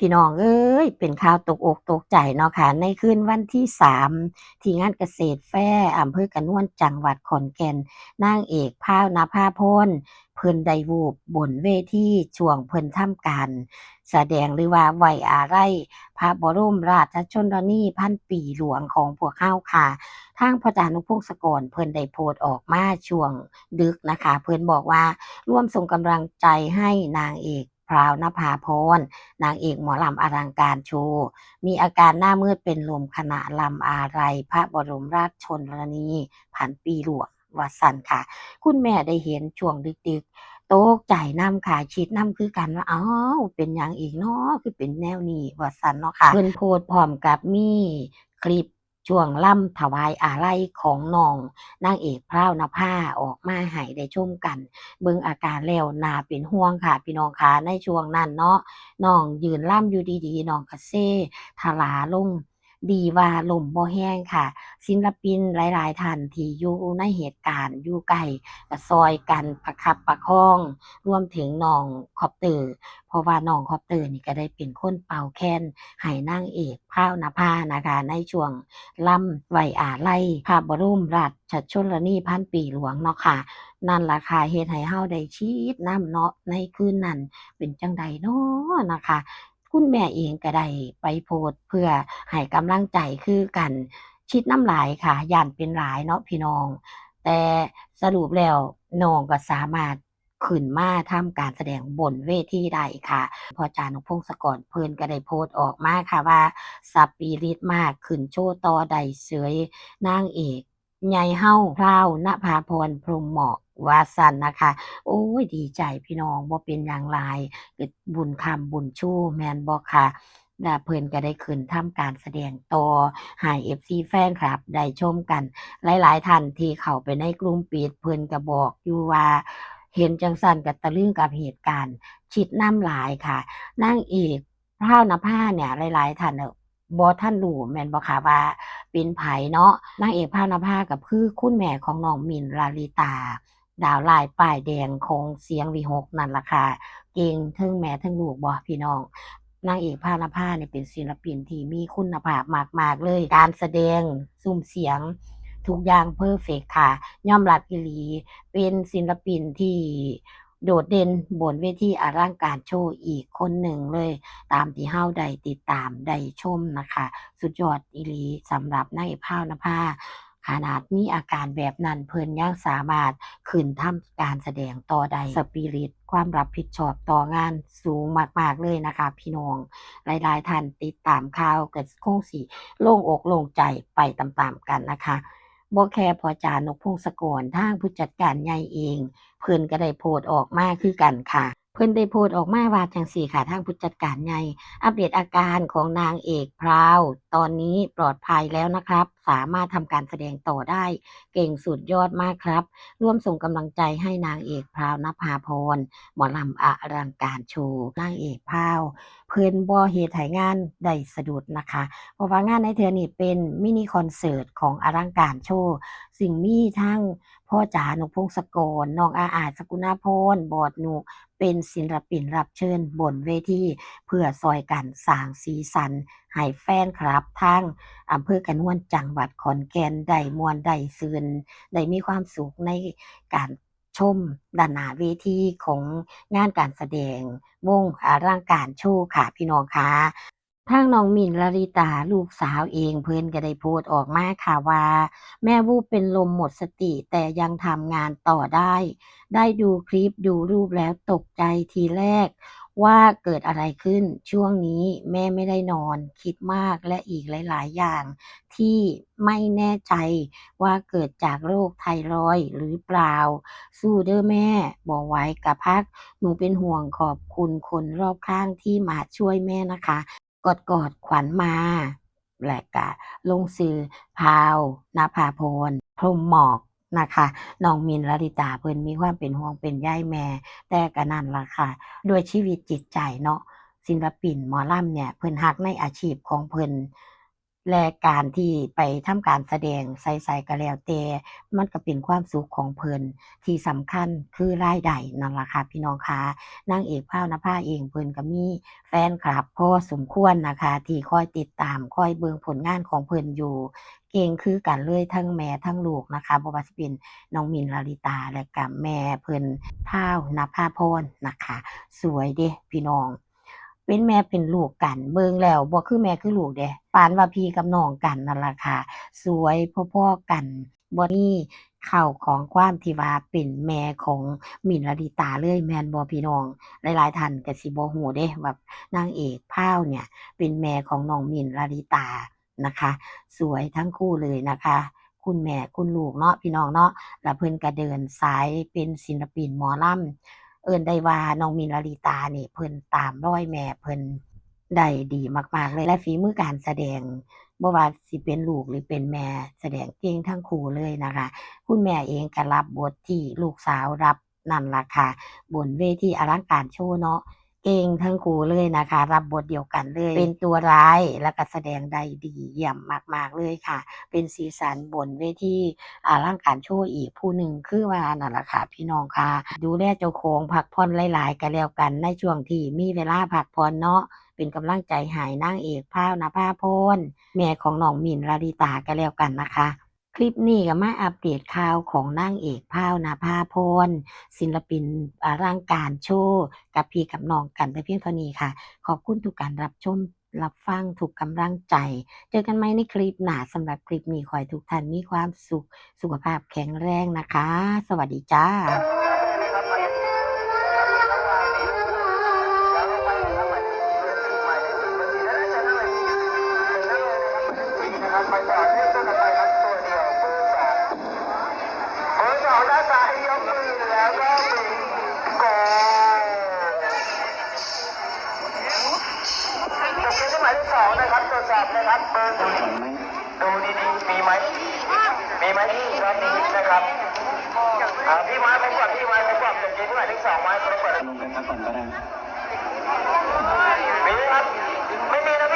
พี่น้องเอ้ยเป็นข่าวตกอกตกใจเนาะค่ะในคืนวันที่3ที่งานเกษตรแฟร์อำเภอกระนวนจังหวัดขอนแก่นนางเอกพราวณภาพรเพิ่นได้วูบบนเวทีช่วงเพิ่นทำการแสดงหรือว่าไว้อาลัยพระบรมราชชนนีพันปีหลวงของพวกเราค่ะทางพ่อจานุพงศกรเพิ่นได้โพสต์ออกมาช่วงดึกนะคะเพิ่นบอกว่าร่วมส่งกำลังใจให้นางเอกพราวณภาพร นางเอกหมอลำอลังการโชว์มีอาการหน้ามืดเป็นลมขณะลำอาลัยพระบรมราชชนนีพันปีหลวงว่าซั่นค่ะคุณแม่ได้เห็นช่วงดึกๆตกใจนำค่ะคิดนำคือกันว่าอ้าวเป็นหยังอีกเนาะคือเป็นแนวนี้ว่าซั่นเนาะค่ะเพิ่นโพสต์พร้อมกับมีคลิปช่วงล่ำถวายอาลัยของน้องนางเอกพราวณภาออกมาให้ได้ชมกันเบิ่งอาการแล้วน่าเป็นห่วงค่ะพี่น้องค่ะในช่วงนั้นเนาะ น้องยืนล่ำอยู่ดีๆน้องก็เซถลาลงดีว่าลมบ่แห้งค่ะศิลปินหลายๆท่านที่อยู่ในเหตุการณ์อยู่ใกล้ก็ช่วยกันประคับประคองรวมถึงน้องคอปเตอร์เพราะว่าน้องคอปเตอร์นี่ก็ได้เป็นคนเป่าแคนให้นางเอกพราวณภานะคะในช่วงล่ำไว้อาลัยพระบรมราชชนนีพันปีหลวงเนาะค่ะนั่นล่ะค่ะเฮ็ดให้เราได้คิดนำเนาะในคืนนั้น เป็นจั่งใดน้อนะคะคุณแม่เองก็ได้ไปโพสต์เพื่อให้กำลังใจคือกันคิดนำหลายค่ะย้านเป็นหลายเนาะพี่น้องแต่สรุปแล้วน้องก็สามารถขึ้นมาทำการแสดงบนเวทีได้ค่ะพ่อจานุพงศกรเพิ่นก็ได้โพสต์ออกมาค่ะว่าสปิริตมากขึ้นโชว์ต่อได้เสยนางเอกใหญ่เฮาพราวณภาพรพรหมเหมาะว่าซั่นนะคะ โอ้ยดีใจพี่น้องบ่เป็นหยังหลายก็บุญคำบุญชูแม่นบ่ค่ะแล้วเพิ่นก็ได้ขึ้นทำการแสดงต่อให้ FC แฟนคลับได้ชมกันหลายๆท่านที่เข้าไปในกลุ่มปิดเพิ่นก็บอกอยู่ว่าเห็นจั่งซั้นก็ตะลึงกับเหตุการณ์คิดนำหลายค่ะนางเอกพราวนภาเนี่ยหลายๆท่านบ่ทันรู้แม่นบ่ค่ะว่าเป็นไผเนาะนางเอกพราวนภาก็คือคุณแม่ของน้องมินท์ลาลิตา ดาวร้ายป้ายแดงของเสียงวิหกนั่นล่ะค่ะเก่งเทิงแม่เทิงลูกบ่พี่น้องนางเอกพาวนภาเนี่ยเป็นศิลปินที่มีคุณภาพมากๆเลยการแสดงซุ้มเสียงทุกอย่างเพอร์เฟกต์ค่ะยอมรับอีหลีเป็นศิลปินที่โดดเด่นบนเวทีอลังการโชว์อีกคนหนึ่งเลยตามที่เราได้ติดตามได้ชมนะคะสุดยอดอีหลีสำหรับนางเอกพาวนภา ขนาดมีอาการแบบนั้นเพิ่นยังสามารถขึ้นทำการแสดงต่อได้สปิริตความรับผิดชอบต่องานสูงมากๆเลยนะคะพี่น้องหลายๆท่านติดตามข่าวก็คงสิโล่งอกโล่งใจไปตามๆกันนะคะบ่แค่พ่อจ๋านกพงศกรทางผู้จัดการใหญ่เองเพิ่นก็ได้โพสต์ออกมาคือกันค่ะเพิ่นได้โพสต์ออกมาว่าจั่งซี้ค่ะทางผู้จัดการใหญ่ อัปเดตอาการของนางเอกพราวตอนนี้ปลอดภัยแล้วนะครับ สามารถทำการแสดงต่อได้ เก่งสุดยอดมากครับ ร่วมส่งกำลังใจให้นางเอกพราวนภาพรหมอลำอลังการโชว์นางเอกพราวเพิ่นบ่เฮ็ดให้งานได้สะดุดนะคะ เพราะว่างานในเทื่อนี้เป็นมินิคอนเสิร์ตของอลังการโชว์ซึ่งมีทั้งพ่อจ๋า นกพงศกร น้องอาจ สกุณาพร บอสนุกเป็นศิลปินรับเชิญบนเวที เพื่อซอยกันสร้างสีสันให้แฟนคลับทางอำเภอกระนวนจังหวัดขอนแก่นได้ม่วนได้ซื่นได้มีความสุขในการชมด้านหน้าเวทีของงานการแสดงวงอลังการโชว์ค่ะพี่น้องค่ะ ทางน้องมิ้นท์ ลลิตาลูกสาวเองเพิ่นก็ได้โพสต์ออกมาค่ะว่าแม่วูบเป็นลมหมดสติแต่ยังทำงานต่อได้ดูคลิปดูรูปแล้วตกใจทีแรกว่าเกิดอะไรขึ้นช่วงนี้แม่ไม่ได้นอนคิดมากและอีกหลายๆอย่างที่ไม่แน่ใจว่าเกิดจากโรคไทรอยด์หรือเปล่าสู้เด้อแม่บ่ไหวก็พักหนูเป็นห่วงขอบคุณคนรอบข้างที่มาช่วยแม่นะคะ กอดขวัญมาและก็ลงชื่อพราวนภาพรพรหมหมอกนะคะน้องมินท์ ลลิตาเพิ่นมีความเป็นห่วงเป็นใยแม่แต่ก็นั่นล่ะค่ะด้วยชีวิตจิตใจเนาะศิลปินหมอลำเนี่ยเพิ่นรักในอาชีพของเพิ่น และการที่ไปทำการแสดงไสๆก็แล้วแต่มันก็เป็นความสุขของเพิ่นที่สำคัญคือรายได้นั่นล่ะค่ะพี่น้องค่ะนางเอกพราวนภาเองเพิ่นก็มีแฟนคลับพอสมควรนะคะที่คอยติดตามคอยเบิ่งผลงานของเพิ่นอยู่เก่งคือกันเลยทั้งแม่ทั้งลูกนะคะบ่ว่าสิเป็นน้องมินท์ ลลิตาและก็แม่เพิ่นพราวนภาพรนะคะสวยเดะพี่น้อง เป็นแม่เป็นลูกกันเบิ่งแล้วบ่คือแม่คือลูกเดะปานว่าพี่กับน้องกันนั่นล่ะค่ะสวยพอๆกันบ่มีเข้าของความที่ว่าเป็นแม่ของมิ้นท์ ลลิตาเลยแม่นบ่พี่น้องหลายๆท่านก็สิบ่ฮู้เดะว่านางเอกพราวเนี่ยเป็นแม่ของน้องมิ้นท์ ลลิตานะคะสวยทั้งคู่เลยนะคะคุณแม่คุณลูกเนาะพี่น้องเนาะแล้วเพิ่นก็เดินสายเป็นศิลปินหมอลำ เอิ้นได้ว่าน้องมินท์ ลลิตานี่เพิ่นตามรอยแม่เพิ่นได้ดีมากๆเลยและฝีมือการแสดงบ่ว่าสิเป็นลูกหรือเป็นแม่แสดงเก่งทั้งคู่เลยนะคะคุณแม่เองก็รับบทที่ลูกสาวรับนั่นล่ะค่ะบนเวทีอลังการโชว์เนาะเก่งทั้งคู่เลยนะคะรับบทเดียวกันเลยเป็นตัวร้ายแล้วก็แสดงได้ดีเยี่ยมมากๆเลยค่ะเป็นสีสันบนเวที ร่างการโชว์อีกผู้หนึ่งคือว่านั่นล่ะค่ะพี่น้องค่ะดูแลเจ้าของพักผ่อนหลายๆก็แล้วกันในช่วงที่มีเวลาพักผ่อนเนาะเป็นกำลังใจให้นางเอกพราวนภาพรแม่ของน้องมิ้นท์ ลลิตาก็แล้วกันนะคะคลิปนี้ก็มาอัปเดตข่าวของนางเอกพราวนภาพรศิลปินร่างการโชว์กับพี่กับน้องกันแต่เพียงเท่านี้ค่ะขอบคุณทุกการรับชมรับฟังทุกกำลังใจ เจอกันใหม่ในคลิปหน้าสำหรับคลิปนี้ขอให้ทุกท่านมีความสุขสุขภาพแข็งแรงนะคะ สวัสดีจ้าไปต่อที่ตัวต่อไปครับตัวเดียวเบอร์ 2ด้านซ้ายยกมือแล้วก็บิงโกจะเป็นหมายเลข2นะครับตรวจสอบนะครับเบอร์ดูดีๆมีไหมรอบนี้นะครับพี่ไม้ผมก่อนจะกินหมายเลข2ไม้ผมก่อนลงกันสักก่อนก็ได้มีครับไม่มีนะ